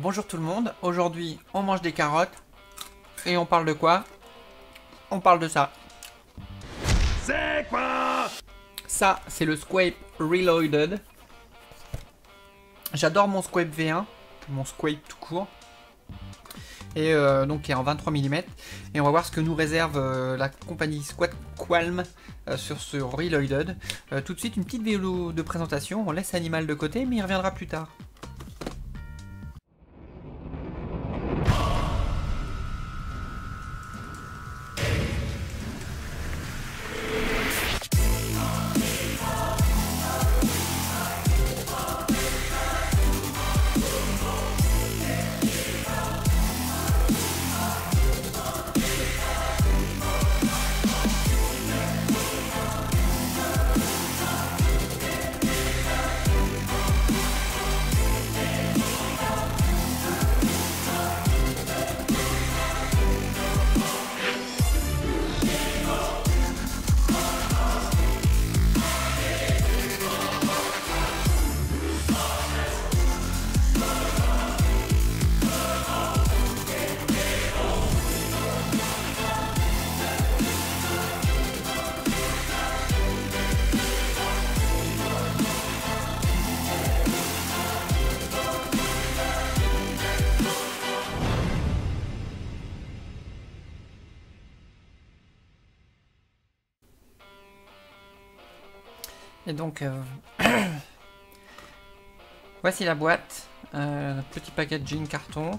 Bonjour tout le monde, aujourd'hui on mange des carottes et on parle de quoi? On parle de ça. C'est quoi? Ça c'est le Squape Reloaded. J'adore mon Squape V1, mon Squape tout court. Et donc qui est en 23 mm. Et on va voir ce que nous réserve la compagnie Squatqualm sur ce Reloaded. Tout de suite une petite vidéo de présentation, on laisse l'animal de côté mais il reviendra plus tard. Et donc, voici la boîte, petit packaging carton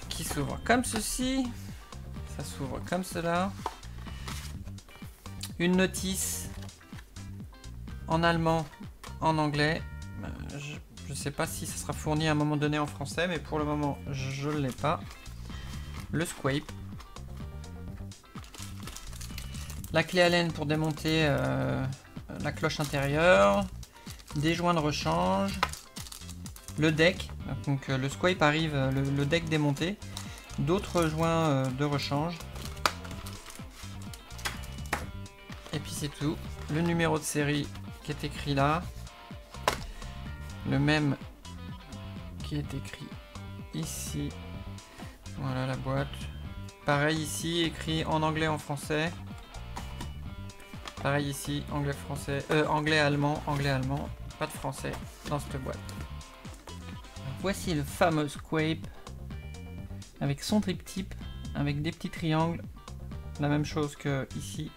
qui s'ouvre comme ceci, ça s'ouvre comme cela, une notice en allemand, en anglais, je ne sais pas si ça sera fourni à un moment donné en français, mais pour le moment je ne l'ai pas, le Squape. La clé Allen pour démonter la cloche intérieure, des joints de rechange, le deck, donc le Squape arrive, le deck démonté, d'autres joints de rechange, et puis c'est tout. Le numéro de série qui est écrit là, le même qui est écrit ici, voilà la boîte, pareil ici, écrit en anglais, en français. Pareil ici, anglais, français, anglais-allemand, pas de français dans cette boîte. Voici le fameux Squape avec son triptyque, avec des petits triangles, la même chose que ici.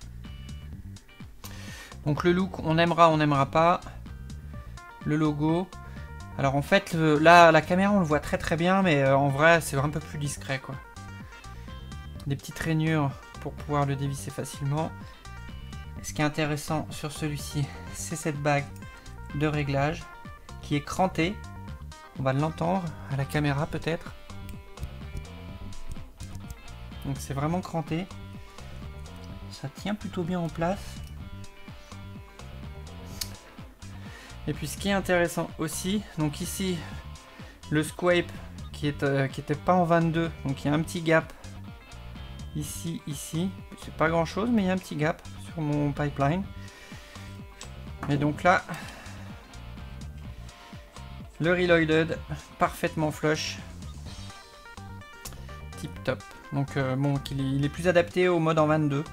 Donc le look, on aimera, on n'aimera pas. Le logo. Alors en fait, là, la caméra, on le voit très très bien, mais en vrai, c'est un peu plus discret, quoi. Des petites rainures pour pouvoir le dévisser facilement. Ce qui est intéressant sur celui-ci, c'est cette bague de réglage qui est crantée. On va l'entendre à la caméra peut-être. Donc c'est vraiment cranté. Ça tient plutôt bien en place. Et puis ce qui est intéressant aussi, donc ici le Squape qui était pas en 22, donc il y a un petit gap ici, c'est pas grand chose mais il y a un petit gap sur mon pipeline. Et donc là, le Reloaded, parfaitement flush, tip top. Donc bon, il est plus adapté au mode en 22.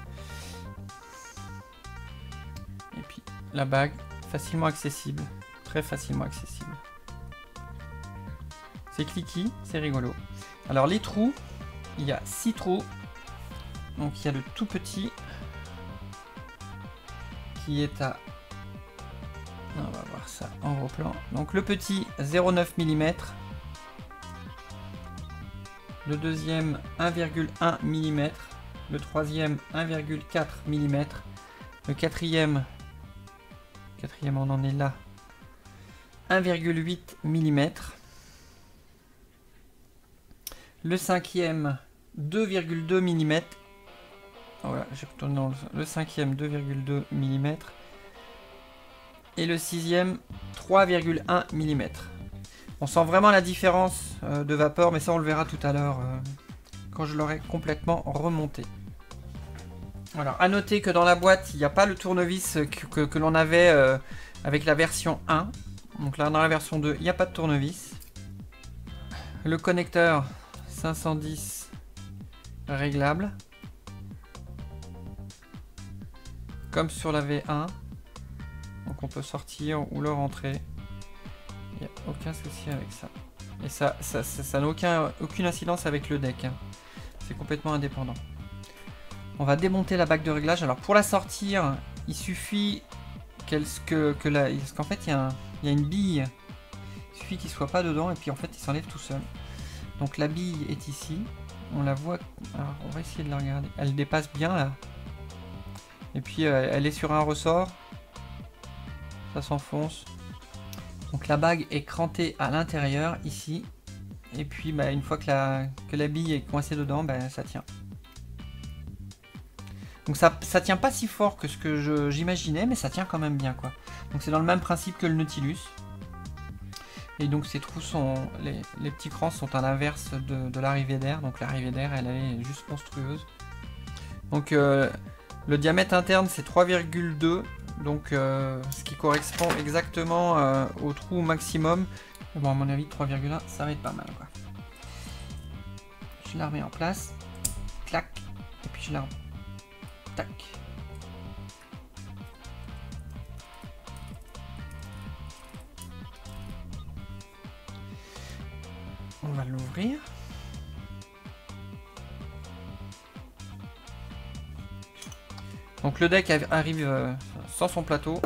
Et puis la bague, facilement accessible, très facilement accessible. C'est cliquy, c'est rigolo. Alors les trous, il y a 6 trous. Donc il y a le tout petit qui est à... On va voir ça en gros plan. Donc le petit 0,9 mm. Le deuxième 1,1 mm. Le troisième 1,4 mm. Le quatrième on en est là, 1,8 mm. Le cinquième 2,2 mm. Voilà, je retourne dans le cinquième 2,2 mm. Et le sixième 3,1 mm. On sent vraiment la différence de vapeur, mais ça on le verra tout à l'heure quand je l'aurai complètement remonté. Alors, à noter que dans la boîte, il n'y a pas le tournevis que l'on avait avec la version 1. Donc là, dans la version 2, il n'y a pas de tournevis. Le connecteur 510 réglable. Comme sur la V1. Donc on peut sortir ou le rentrer. Il n'y a aucun souci avec ça. Et ça n'a aucune incidence avec le deck. Hein. C'est complètement indépendant. On va démonter la bague de réglage. Alors pour la sortir, il suffit parce qu'en fait il y a une bille. Il suffit qu'il ne soit pas dedans et puis en fait il s'enlève tout seul. Donc la bille est ici. On la voit. Alors on va essayer de la regarder. Elle dépasse bien là. Et puis elle est sur un ressort. Ça s'enfonce. Donc la bague est crantée à l'intérieur ici. Et puis bah, une fois que la bille est coincée dedans, bah, ça tient. Donc ça tient pas si fort que ce que j'imaginais, mais ça tient quand même bien quoi. Donc c'est dans le même principe que le Nautilus. Et donc ces trous sont... Les petits crans sont à l'inverse de l'arrivée d'air. Donc l'arrivée d'air elle est juste monstrueuse. Donc le diamètre interne c'est 3,2. Donc ce qui correspond exactement au trou maximum. Bon à mon avis 3,1 ça va être pas mal quoi. Je la remets en place. Clac. Et puis je la remets. Tac. On va l'ouvrir. Donc le deck arrive sans son plateau.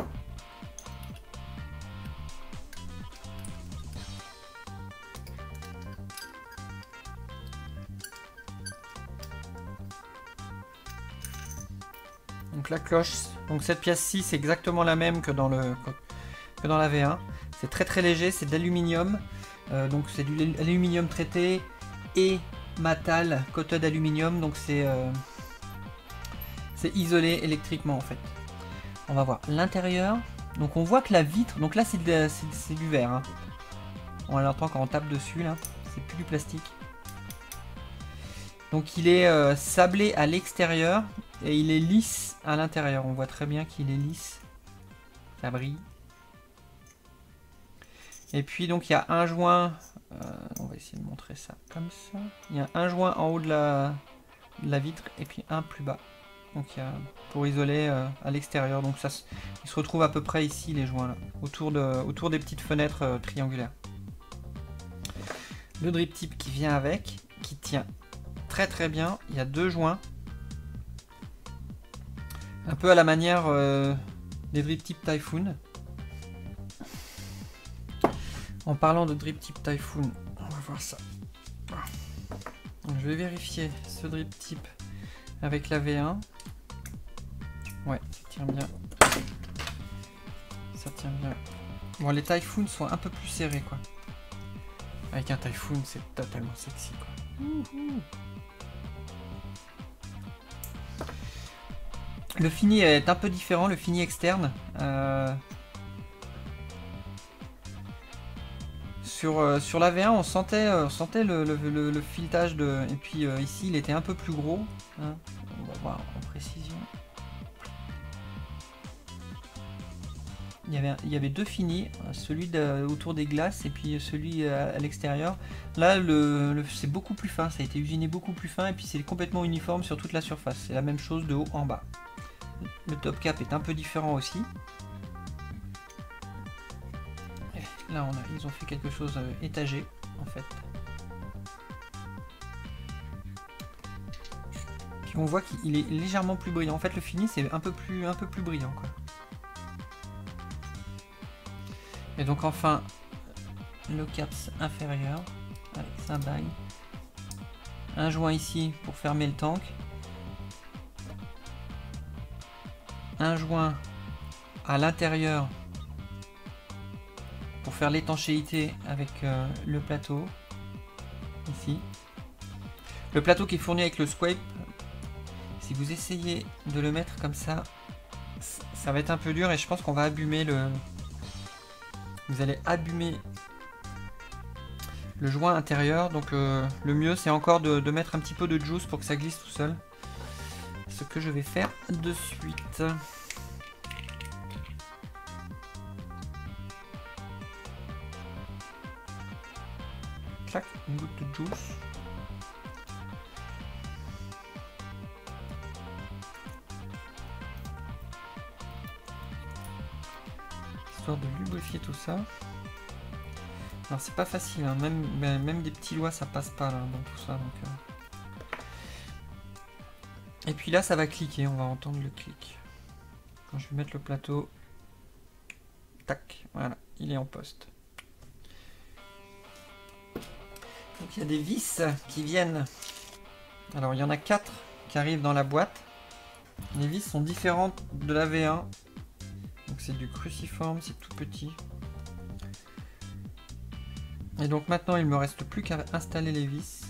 Donc la cloche, donc cette pièce-ci c'est exactement la même que dans la V1. C'est très léger, c'est d'aluminium. Donc c'est du aluminium traité et matal coated d'aluminium. Donc c'est isolé électriquement en fait. On va voir l'intérieur. Donc on voit que la vitre, donc là c'est du verre. Hein. On l'entend quand on tape dessus là, c'est plus du plastique. Donc il est sablé à l'extérieur et il est lisse à l'intérieur. On voit très bien qu'il est lisse. Ça brille. Et puis donc il y a un joint, on va essayer de montrer ça comme ça. Il y a un joint en haut de la vitre et puis un plus bas. Donc il y a pour isoler à l'extérieur. Donc ça, il se retrouve à peu près ici les joints là, autour des petites fenêtres triangulaires. Le drip tip qui vient avec, qui tient très bien. Il y a deux joints. Un peu à la manière des drip tip Typhoon. En parlant de drip tip Typhoon, on va voir ça. Donc, je vais vérifier ce drip tip avec la V1. Ouais, ça tient bien. Ça tient bien. Bon, les Typhoon sont un peu plus serrés quoi. Avec un Typhoon, c'est totalement sexy quoi. Le fini est un peu différent, le fini externe. Sur la V1, on sentait le filetage de... Et puis ici, il était un peu plus gros. Hein. On va voir en précision. Il y avait deux finis, celui autour des glaces et puis celui à l'extérieur. Là, c'est beaucoup plus fin, ça a été usiné beaucoup plus fin et puis c'est complètement uniforme sur toute la surface. C'est la même chose de haut en bas. Le top cap est un peu différent aussi. Là, ils ont fait quelque chose étagé, en fait. Puis on voit qu'il est légèrement plus brillant. En fait, le fini, c'est un peu plus brillant, quoi. Et donc, enfin, le caps inférieur, avec sa bague. Un joint ici pour fermer le tank. Un joint à l'intérieur pour faire l'étanchéité avec le plateau ici. Le plateau qui est fourni avec le swipe, si vous essayez de le mettre comme ça, ça va être un peu dur et je pense qu'on va abîmer vous allez abîmer le joint intérieur. Donc le mieux c'est encore de mettre un petit peu de juice pour que ça glisse tout seul. Ce que je vais faire de suite. Clac. une goutte de juice. Histoire de lubrifier tout ça. Alors c'est pas facile, hein. Même des petits doigts ça passe pas là dans tout ça. Donc, Et puis là ça va cliquer, on va entendre le clic. Quand je vais mettre le plateau, tac, voilà, il est en poste. Donc il y a des vis qui viennent. Alors il y en a 4 qui arrivent dans la boîte. Les vis sont différentes de la V1. Donc c'est du cruciforme, c'est tout petit. Et donc maintenant il me reste plus qu'à installer les vis.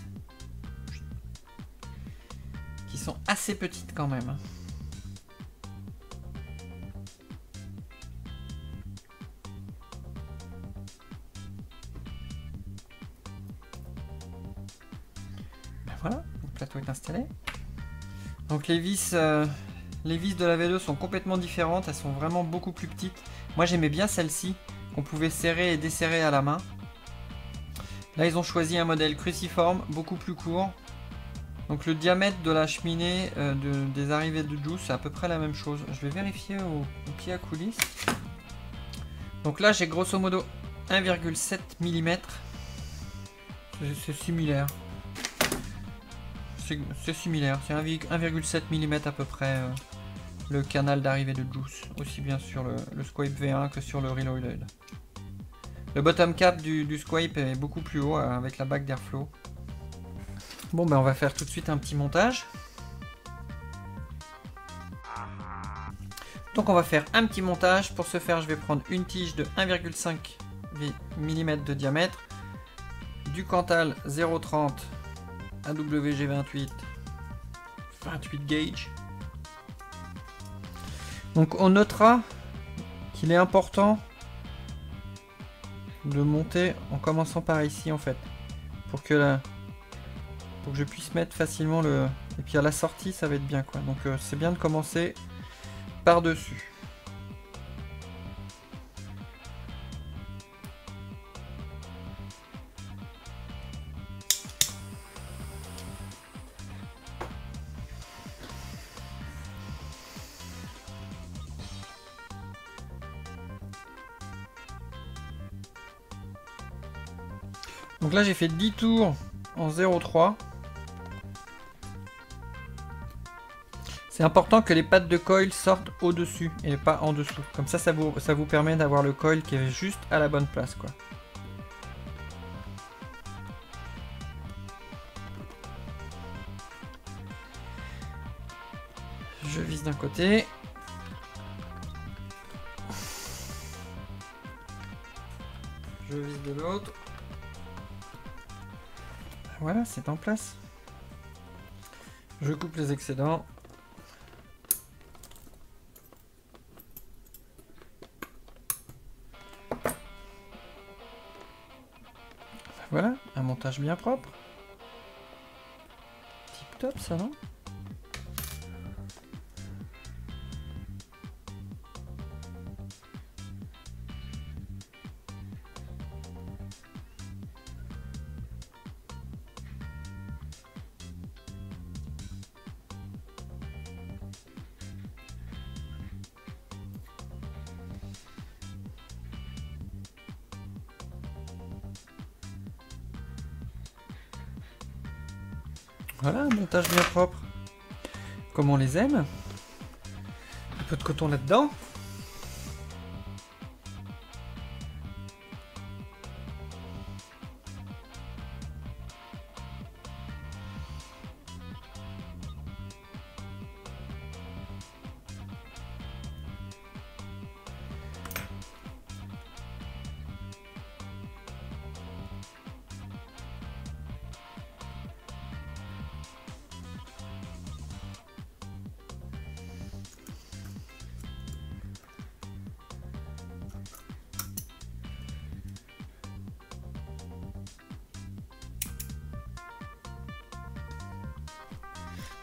Qui sont assez petites quand même. Voilà, le plateau est installé. Donc les vis de la V2 sont complètement différentes, elles sont vraiment beaucoup plus petites. Moi j'aimais bien celle-ci, qu'on pouvait serrer et desserrer à la main. Là ils ont choisi un modèle cruciforme, beaucoup plus court. Donc le diamètre de la cheminée des arrivées de juice, c'est à peu près la même chose. Je vais vérifier au pied à coulisses. Donc là j'ai grosso modo 1,7 mm. C'est similaire. C'est similaire, c'est 1,7 mm à peu près le canal d'arrivée de juice, aussi bien sur le Squape V1 que sur le Reloaded. Le bottom cap du Squape est beaucoup plus haut avec la bague d'airflow. Bon ben on va faire tout de suite un petit montage. Donc on va faire un petit montage. Pour ce faire je vais prendre une tige de 1,5 mm de diamètre, du Cantal 0,30 AWG28 28 gauge. Donc on notera qu'il est important de monter en commençant par ici en fait, pour que je puisse mettre facilement le... Et puis à la sortie ça va être bien quoi. Donc c'est bien de commencer par dessus. Donc là j'ai fait 10 tours en 0,3. C'est important que les pattes de coil sortent au-dessus et pas en dessous. Comme ça, ça vous permet d'avoir le coil qui est juste à la bonne place, quoi. Je vise d'un côté. Je vise de l'autre. Voilà, c'est en place. Je coupe les excédents. Voilà, un montage bien propre. Tip top ça, non? Voilà, un montage bien propre. Comme on les aime. Un peu de coton là-dedans.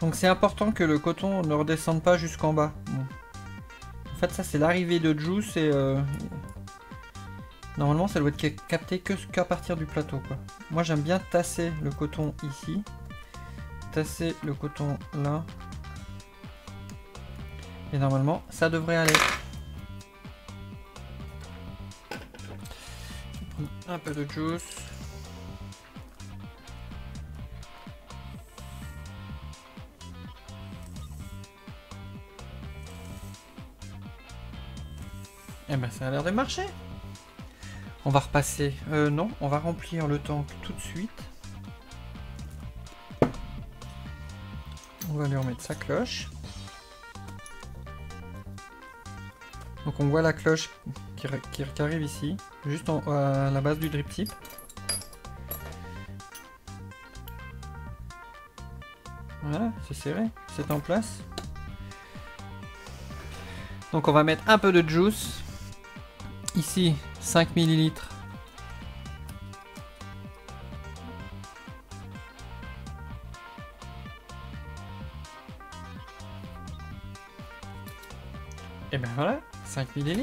Donc c'est important que le coton ne redescende pas jusqu'en bas. Bon. En fait ça c'est l'arrivée de juice et normalement ça doit être capté qu'à partir du plateau quoi. moi j'aime bien tasser le coton ici. Tasser le coton là. Et normalement, ça devrait aller. Je vais prendre un peu de juice. Et ben ça a l'air de marcher. On va repasser. Non, on va remplir le tank tout de suite. On va lui remettre sa cloche. Donc on voit la cloche qui arrive ici, juste à la base du drip tip. Voilà, c'est serré, c'est en place. Donc on va mettre un peu de juice. Ici, 5 ml. Et ben voilà, 5 ml.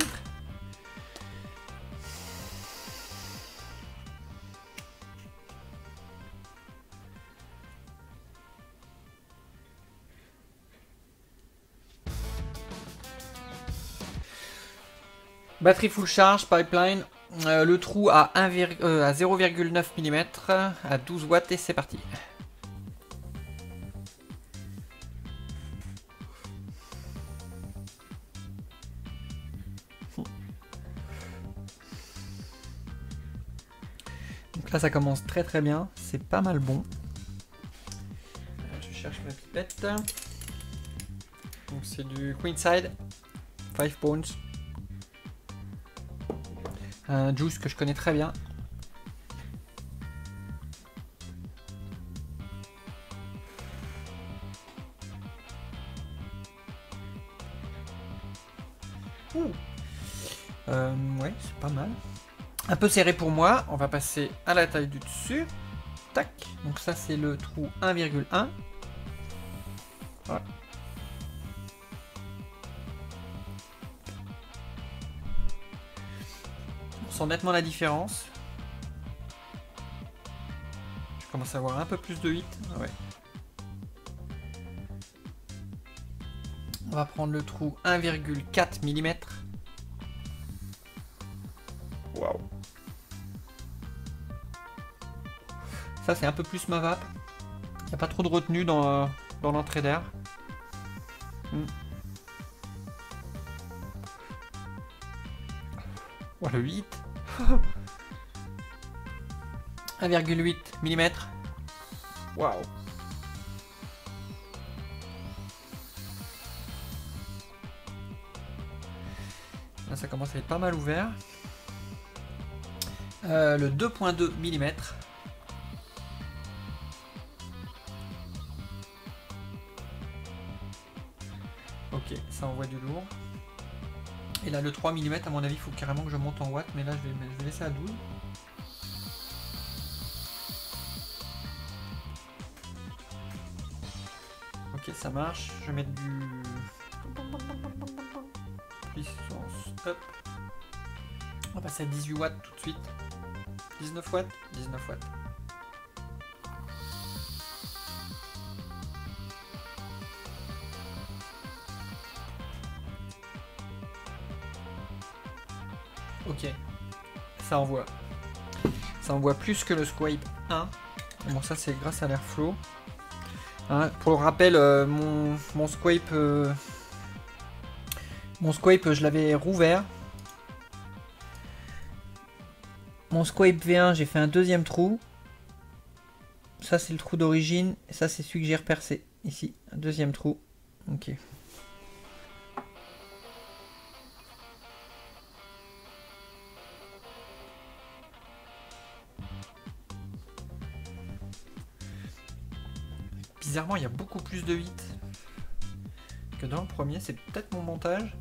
Batterie full charge, pipeline, le trou à 0,9 mm, à 12 watts et c'est parti. Donc là ça commence très très bien, c'est pas mal bon. Je cherche ma pipette. Donc c'est du Queenside, 5 pounds. Un juice que je connais très bien. Ouais, c'est pas mal. Un peu serré pour moi. On va passer à la taille du dessus. Tac. Donc ça c'est le trou 1,1. Voilà. On sent nettement la différence. Je commence à avoir un peu plus de 8. Ouais. On va prendre le trou 1,4 mm. Waouh. Ça c'est un peu plus ma vape. Il n'y a pas trop de retenue dans l'entrée d'air. Oh le 8. 1,8 mm. Waouh. Là ça commence à être pas mal ouvert. Le 2,2 mm. Ok, ça envoie du lourd. Et là le 3 mm à mon avis il faut carrément que je monte en watts, mais là je vais laisser à 12. Ok ça marche, je vais mettre du puissance up. On va passer à 18 watts tout de suite. 19 watts, 19 watts. Ok, ça envoie. Ça envoie plus que le Squape 1. Bon, ça c'est grâce à l'Airflow. Hein, pour le rappel, mon Squape, je l'avais rouvert. Mon Squape V1, j'ai fait un deuxième trou. Ça c'est le trou d'origine. Et ça c'est celui que j'ai repercé. Ici, un deuxième trou. Ok. Bizarrement, il y a beaucoup plus de 8 que dans le premier. C'est peut-être mon montage.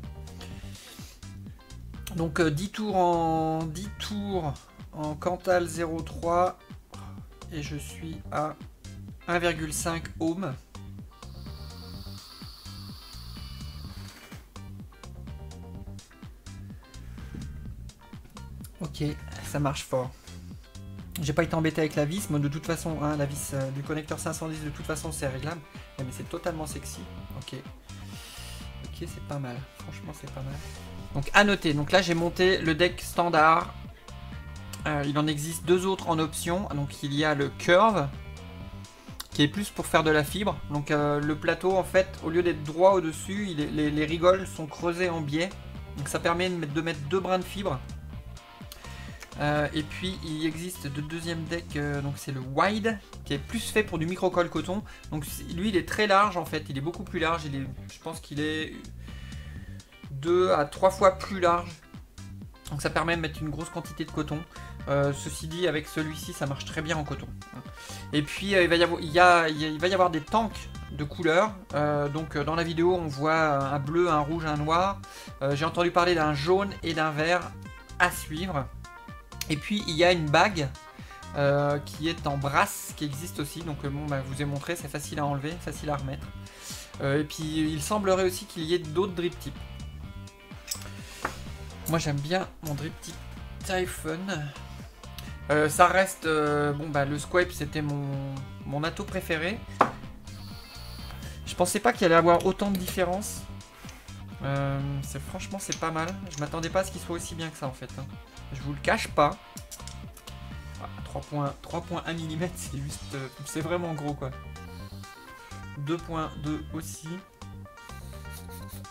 Donc 10 tours en Cantal 0,3 et je suis à 1,5 ohm. Ok, ça marche fort. J'ai pas été embêté avec la vis, moi de toute façon, hein, la vis du connecteur 510 de toute façon c'est réglable. Mais c'est totalement sexy. Ok. Ok, c'est pas mal. Franchement, c'est pas mal. Donc à noter, donc là j'ai monté le deck standard. Il en existe deux autres en option. Donc il y a le curve, qui est plus pour faire de la fibre. Donc le plateau en fait, au lieu d'être droit au-dessus, les rigoles sont creusées en biais. Donc ça permet de mettre deux brins de fibre. Et puis il existe de deuxième deck, donc c'est le wide, qui est plus fait pour du microcolle coton. Donc lui il est très large en fait, il est beaucoup plus large, je pense qu'il est 2 à 3 fois plus large. Donc ça permet de mettre une grosse quantité de coton. Ceci dit, avec celui-ci ça marche très bien en coton. Et puis il va y avoir des tanks de couleurs. Donc dans la vidéo on voit un bleu, un rouge, un noir. J'ai entendu parler d'un jaune et d'un vert à suivre. Et puis il y a une bague qui est en brasse qui existe aussi. Donc bon, bah, je vous ai montré, c'est facile à enlever, facile à remettre. Et puis il semblerait aussi qu'il y ait d'autres drip types. Moi j'aime bien mon drip type Typhon. Ça reste bon bah le Squape c'était mon ato préféré. Je pensais pas qu'il allait avoir autant de différences. Franchement c'est pas mal. Je m'attendais pas à ce qu'il soit aussi bien que ça en fait. Hein. Je vous le cache pas. 3.1 mm c'est juste c'est vraiment gros quoi. 2.2 aussi.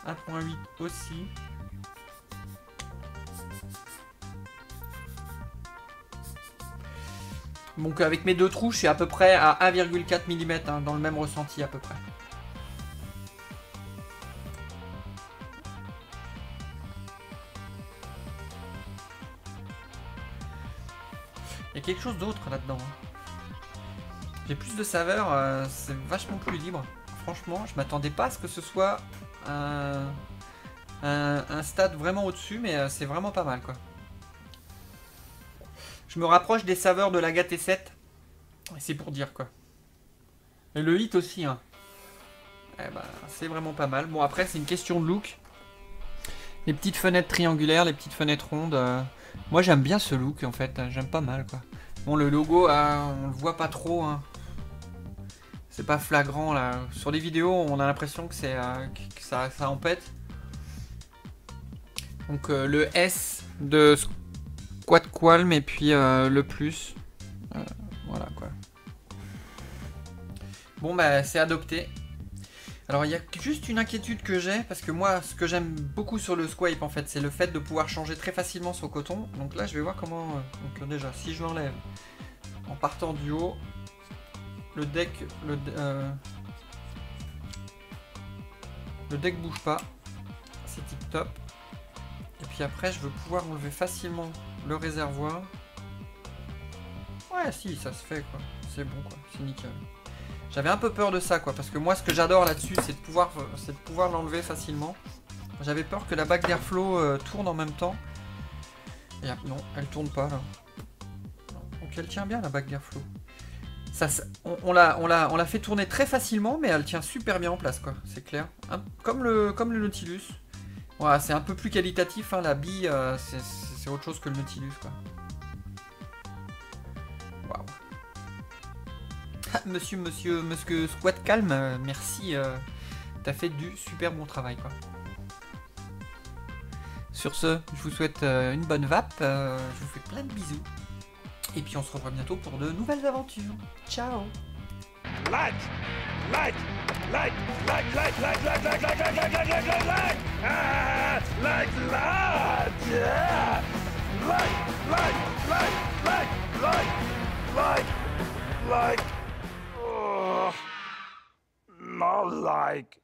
1.8 aussi. Donc avec mes deux trous, je suis à peu près à 1,4 mm hein, dans le même ressenti à peu près. Il y a quelque chose d'autre là-dedans. J'ai plus de saveur, c'est vachement plus libre. Franchement, je m'attendais pas à ce que ce soit un stade vraiment au-dessus, mais c'est vraiment pas mal quoi. Je me rapproche des saveurs de la T7. C'est pour dire quoi. Et le hit aussi. Hein. Eh ben, c'est vraiment pas mal. Bon après c'est une question de look. Les petites fenêtres triangulaires, les petites fenêtres rondes. Moi j'aime bien ce look en fait. J'aime pas mal quoi. Bon le logo on le voit pas trop. Hein. C'est pas flagrant là. Sur les vidéos on a l'impression que ça en pète. Donc le S de Squat Qualm et puis le plus. Voilà quoi. Bon bah c'est adopté. Alors il y a juste une inquiétude que j'ai, parce que moi ce que j'aime beaucoup sur le Squape en fait, c'est le fait de pouvoir changer très facilement son coton. Donc là je vais voir comment... donc déjà si je l'enlève en partant du haut, le deck bouge pas, c'est tip top. Et puis après je veux pouvoir enlever facilement le réservoir. Ouais si ça se fait quoi, c'est bon quoi, c'est nickel. J'avais un peu peur de ça quoi, parce que moi ce que j'adore là-dessus c'est de pouvoir l'enlever facilement. J'avais peur que la bague d'airflow tourne en même temps. Et non, elle tourne pas là. Donc elle tient bien la bague d'airflow. On l'a fait tourner très facilement, mais elle tient super bien en place quoi, c'est clair. Hein, comme le Nautilus. Voilà, c'est un peu plus qualitatif, hein, la bille c'est autre chose que le Nautilus quoi. Waouh. Monsieur Squat Calme, merci, t'as fait du super bon travail quoi. Sur ce, je vous souhaite une bonne vape, je vous fais plein de bisous. Et puis on se revoit bientôt pour de nouvelles aventures. Ciao. Light! Light! Light! Light! Light! Light! Light! Light! Light! Light! Light! Light! Light! Light! Light! Ah! Light! Light! Yeah! Light! Light! Light! Light! Light! Light! Light! Oh! Not like...